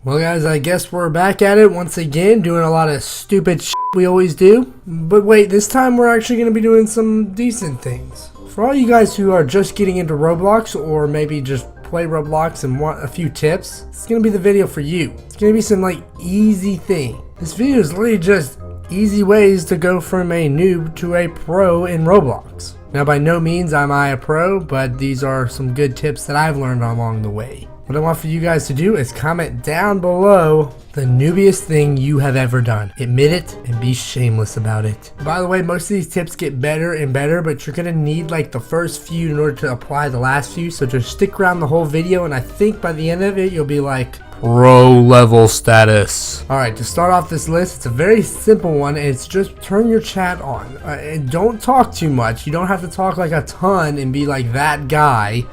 Well guys, I guess we're back at it once again, doing a lot of stupid shit we always do. But wait, this time we're actually going to be doing some decent things. For all you guys who are just getting into Roblox, or maybe just play Roblox and want a few tips, it's going to be the video for you. It's going to be some easy thing. This video is literally just easy ways to go from a noob to a pro in Roblox. Now by no means am I a pro, but these are some good tips that I've learned along the way. What I want for you guys to do is comment down below the noobiest thing you have ever done. Admit it and be shameless about it. By the way, most of these tips get better and better, but you're gonna need the first few in order to apply the last few. So just stick around the whole video, and I think by the end of it, you'll be pro level status. Alright, to start off this list, it's a very simple one, and it's just turn your chat on. And don't talk too much. You don't have to talk a ton and be that guy.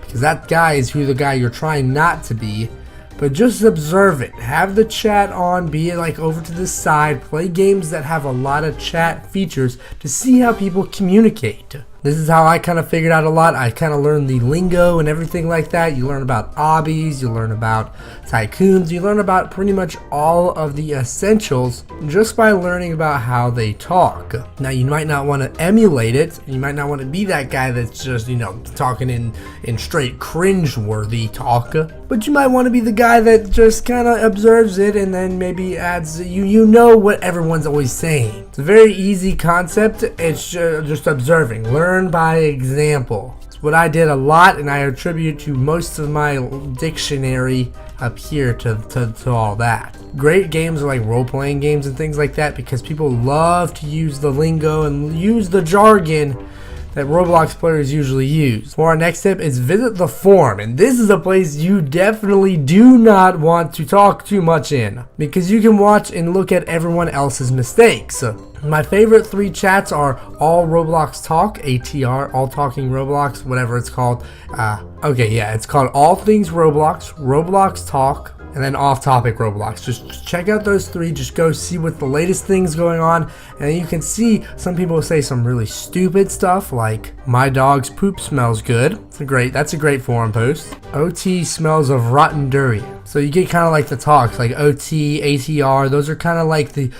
Because that guy is the guy you're trying not to be, but just observe it. Have the chat on, be it over to the side, play games that have a lot of chat features to see how people communicate. This is how I kind of figured out a lot. I kind of learned the lingo and everything like that. You learn about obbies, you learn about tycoons, you learn about pretty much all of the essentials just by learning about how they talk. Now you might not want to emulate it. You might not want to be that guy that's just, talking in straight cringe-worthy talk. But you might want to be the guy that just kind of observes it and then maybe adds, you know what everyone's always saying. It's a very easy concept. It's just observing. Learn by example. It's what I did a lot, and I attribute to most of my dictionary up here to all that. Great games are role-playing games and things like that because people love to use the lingo and use the jargon that Roblox players usually use. For our next tip is visit the forum, and this is a place you definitely do not want to talk too much in because you can watch and look at everyone else's mistakes. My favorite 3 chats are All Roblox Talk, ATR, All Talking Roblox, whatever it's called. It's called All Things Roblox, Roblox Talk, and then Off Topic Roblox. Just check out those 3, just go see what the latest things going on, and you can see some people say some really stupid stuff like, my dog's poop smells good. That's a great forum post. OT smells of rotten durian. So you get kind of the talks, OT, ATR, those are kind of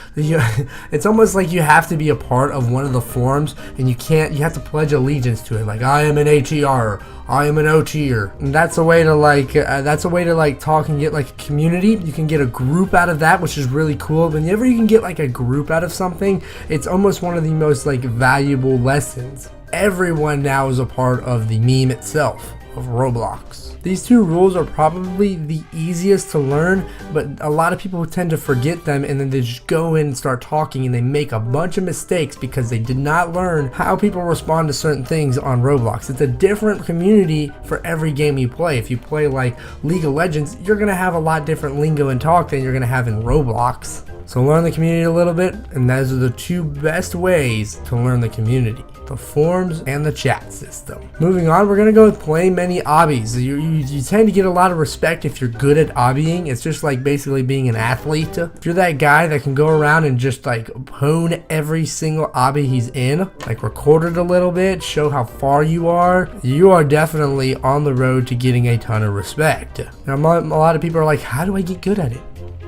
it's almost like you have to be a part of one of the forums, and you have to pledge allegiance to it, I am an ATR, I am an OTer. And that's a way to talk and get a community. You can get a group out of that, which is really cool. Whenever you can get a group out of something, it's almost one of the most valuable lessons. Everyone now is a part of the meme itself of Roblox. These 2 rules are probably the easiest to learn, but a lot of people tend to forget them, and then they just go in and start talking and they make a bunch of mistakes because they did not learn how people respond to certain things on Roblox. It's a different community for every game you play. If you play League of Legends, you're going to have a lot different lingo and talk than you're going to have in Roblox. So learn the community a little bit, and those are the 2 best ways to learn the community. The forums and the chat system. Moving on, we're gonna go with playing many obbies. You tend to get a lot of respect if you're good at obbying. It's just basically being an athlete. If you're that guy that can go around and just hone every single obby he's in, record it a little bit, show how far you are definitely on the road to getting a ton of respect. Now a lot of people are how do I get good at it?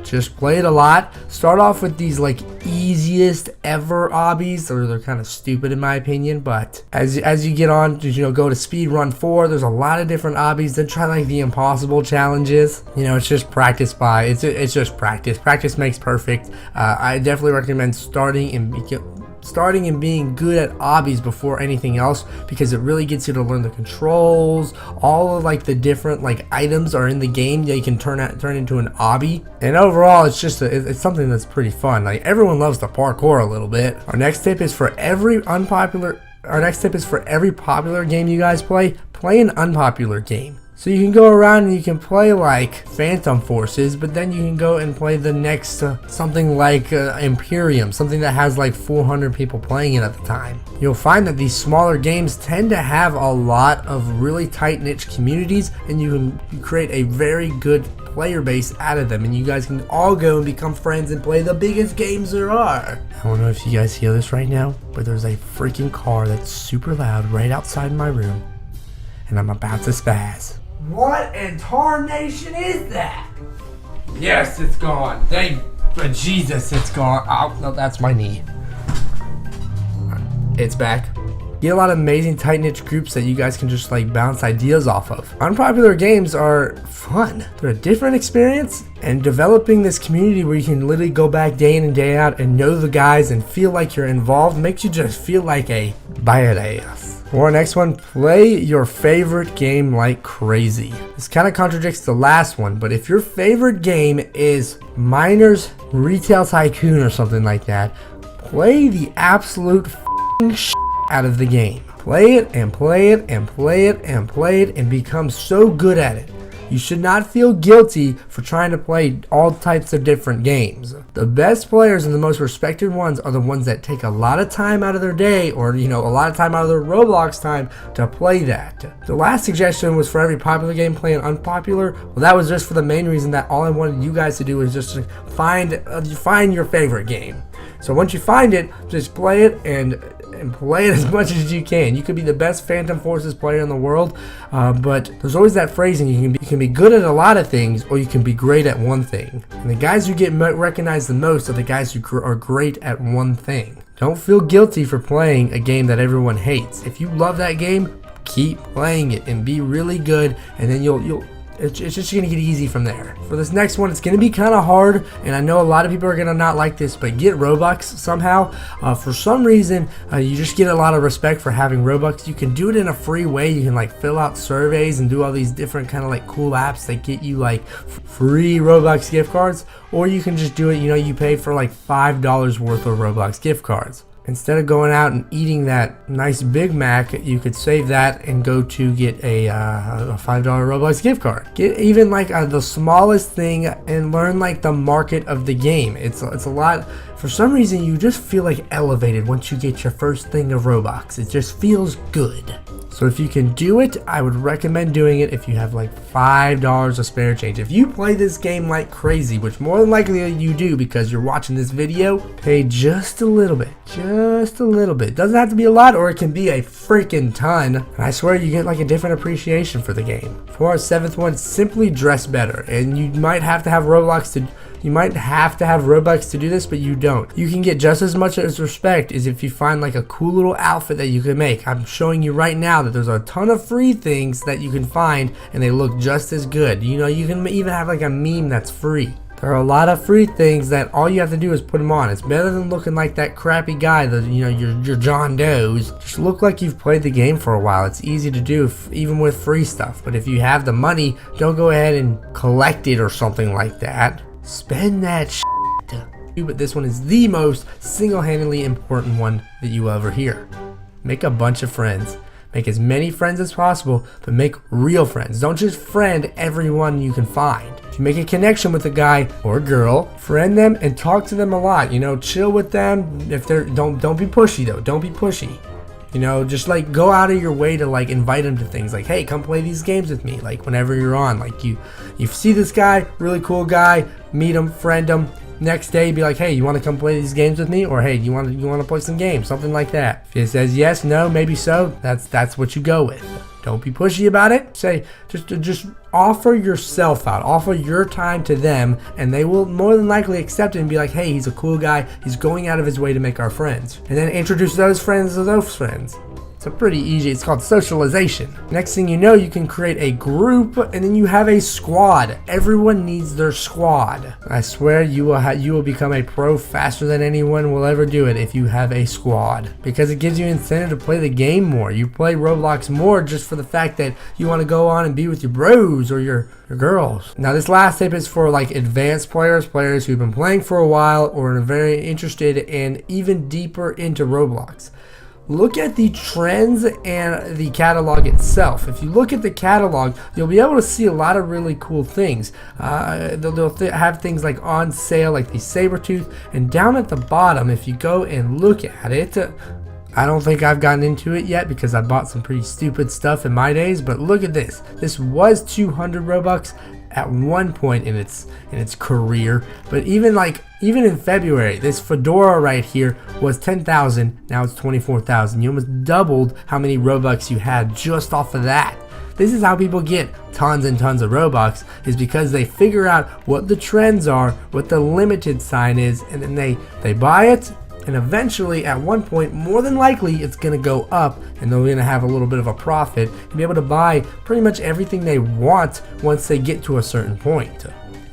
Just play it a lot. Start off with these easiest ever obbies, or they're kind of stupid in my opinion, but as you get on, go to speed run 4, there's a lot of different obbies. Then try the impossible challenges. It's just practice it's just practice. Practice makes perfect. I definitely recommend starting and being good at obbies before anything else, because it really gets you to learn the controls. All of the different items are in the game that you can turn into an obby, and overall it's just it's something that's pretty fun. Everyone loves the parkour a little bit. Our next tip is for every popular game you guys play an unpopular game. So you can go around and you can play Phantom Forces, but then you can go and play the next something Imperium, something that has 400 people playing it at the time. You'll find that these smaller games tend to have a lot of really tight niche communities, and you can create a very good player base out of them, and you guys can all go and become friends and play the biggest games there are. I don't know if you guys hear this right now, but there's a freaking car that's super loud right outside my room, and I'm about to spaz. What in tarnation is that? Yes, it's gone. Thank Jesus, it's gone. Oh, no, that's my knee. It's back. Get a lot of amazing tight-knit groups that you guys can just like bounce ideas off of. Unpopular games are fun. They're a different experience, and developing this community where you can literally go back day in and day out and know the guys and feel like you're involved makes you just feel like a badass. For our next one, play your favorite game like crazy. This kind of contradicts the last one, but if your favorite game is Miners Retail Tycoon or something like that, play the absolute out of the game. Play it and play it and play it and play it and become so good at it. You should not feel guilty for trying to play all types of different games. The best players and the most respected ones are the ones that take a lot of time out of their day, or a lot of time out of their Roblox time to play that. The last suggestion was for every popular game playing Unpopular. Well, that was just for the main reason that all I wanted you guys to do is just to find your favorite game. So once you find it, just play it and play it as much as you can. You could be the best Phantom Forces player in the world, but there's always that phrasing: you can be good at a lot of things, or you can be great at one thing. And the guys who get recognized the most are the guys who are great at one thing. Don't feel guilty for playing a game that everyone hates. If you love that game, keep playing it and be really good, and then it's just gonna get easy from there. For this next one, it's gonna be kind of hard, and I know a lot of people are gonna not like this, but get Robux somehow. For some reason, you just get a lot of respect for having Robux. You can do it in a free way. You can like fill out surveys and do all these different kind of like cool apps that get you like free Robux gift cards, or you can just do it. You pay for like $5 worth of Robux gift cards. Instead of going out and eating that nice Big Mac, you could save that and go to get a $5 Robux gift card. Get even like the smallest thing and learn like the market of the game. It's a lot. For some reason, you just feel like elevated once you get your first thing of Robux. It just feels good. So if you can do it, I would recommend doing it if you have like $5 of spare change. If you play this game like crazy, which more than likely you do because you're watching this video, pay just a little bit. Just a little bit. Doesn't have to be a lot, or it can be a freaking ton. And I swear you get like a different appreciation for the game. For our seventh one, simply dress better. And you might have to have Robux to do this, but you don't. You can get just as much as respect as if you find like a cool little outfit that you can make. I'm showing you right now that there's a ton of free things that you can find, and they look just as good. You can even have like a meme that's free. There are a lot of free things that all you have to do is put them on. It's better than looking like that crappy guy, your John Doe's. Just look like you've played the game for a while. It's easy to do even with free stuff. But if you have the money, don't go ahead and collect it or something like that. Spend that shit. But this one is the most single-handedly important one that you will ever hear. Make a bunch of friends. Make as many friends as possible, but make real friends. Don't just friend everyone you can find. If you make a connection with a guy or a girl, friend them and talk to them a lot. Chill with them. If don't be pushy though. Don't be pushy. Just like go out of your way to like invite them to things like, hey, come play these games with me. Like whenever you're on, like you see this guy, really cool guy, meet him, friend him. Next day, be like, hey, you want to come play these games with me? Or hey, you want to play some games? Something like that. If it says yes, no, maybe so, that's what you go with. Don't be pushy about it. Say, just offer yourself out. Offer your time to them, and they will more than likely accept it and be like, hey, he's a cool guy. He's going out of his way to make our friends. And then introduce those friends to those friends. It's pretty easy. It's called socialization. Next thing you know, you can create a group, and then you have a squad. Everyone needs their squad. I swear you will become a pro faster than anyone will ever do it if you have a squad, because it gives you incentive to play the game more. You play Roblox more just for the fact that you want to go on and be with your bros or your girls. Now this last tip is for like advanced players who've been playing for a while or are very interested and even deeper into Roblox. Look at the trends and the catalog itself. If you look at the catalog, you'll be able to see a lot of really cool things. They'll have things like on sale, like the Sabertooth, and down at the bottom, if you go and look at it, I don't think I've gotten into it yet because I bought some pretty stupid stuff in my days, but look at this. This was 200 Robux at one point in its career, but even in February, this fedora right here was 10,000. Now it's 24,000. You almost doubled how many Robux you had just off of that. This is how people get tons and tons of Robux, is because they figure out what the trends are, what the limited sign is, and then they buy it, and eventually at one point, more than likely, it's going to go up and they're going to have a little bit of a profit and be able to buy pretty much everything they want once they get to a certain point.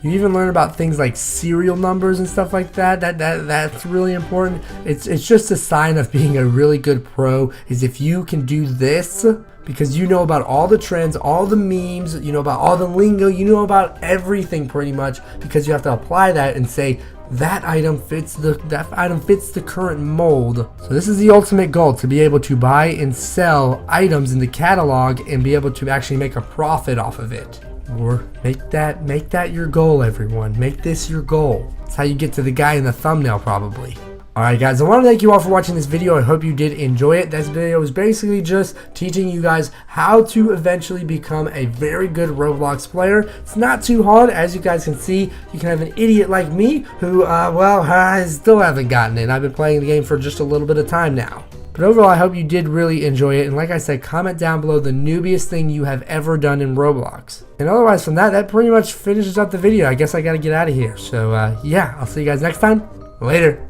You even learn about things like serial numbers and stuff like that. That's really important. It's just a sign of being a really good pro, is if you can do this, because you know about all the trends, all the memes, you know about all the lingo, you know about everything pretty much, because you have to apply that and say that item fits the current mold. So this is the ultimate goal, to be able to buy and sell items in the catalog and be able to actually make a profit off of it. Or make that your goal, everyone. Make this your goal. That's how you get to the guy in the thumbnail, probably. Alright guys, I want to thank you all for watching this video. I hope you did enjoy it. This video was basically just teaching you guys how to eventually become a very good Roblox player. It's not too hard. As you guys can see, you can have an idiot like me who, I still haven't gotten it. I've been playing the game for just a little bit of time now. But overall, I hope you did really enjoy it. And like I said, comment down below the noobiest thing you have ever done in Roblox. And otherwise from that pretty much finishes up the video. I guess I got to get out of here. So yeah, I'll see you guys next time. Later.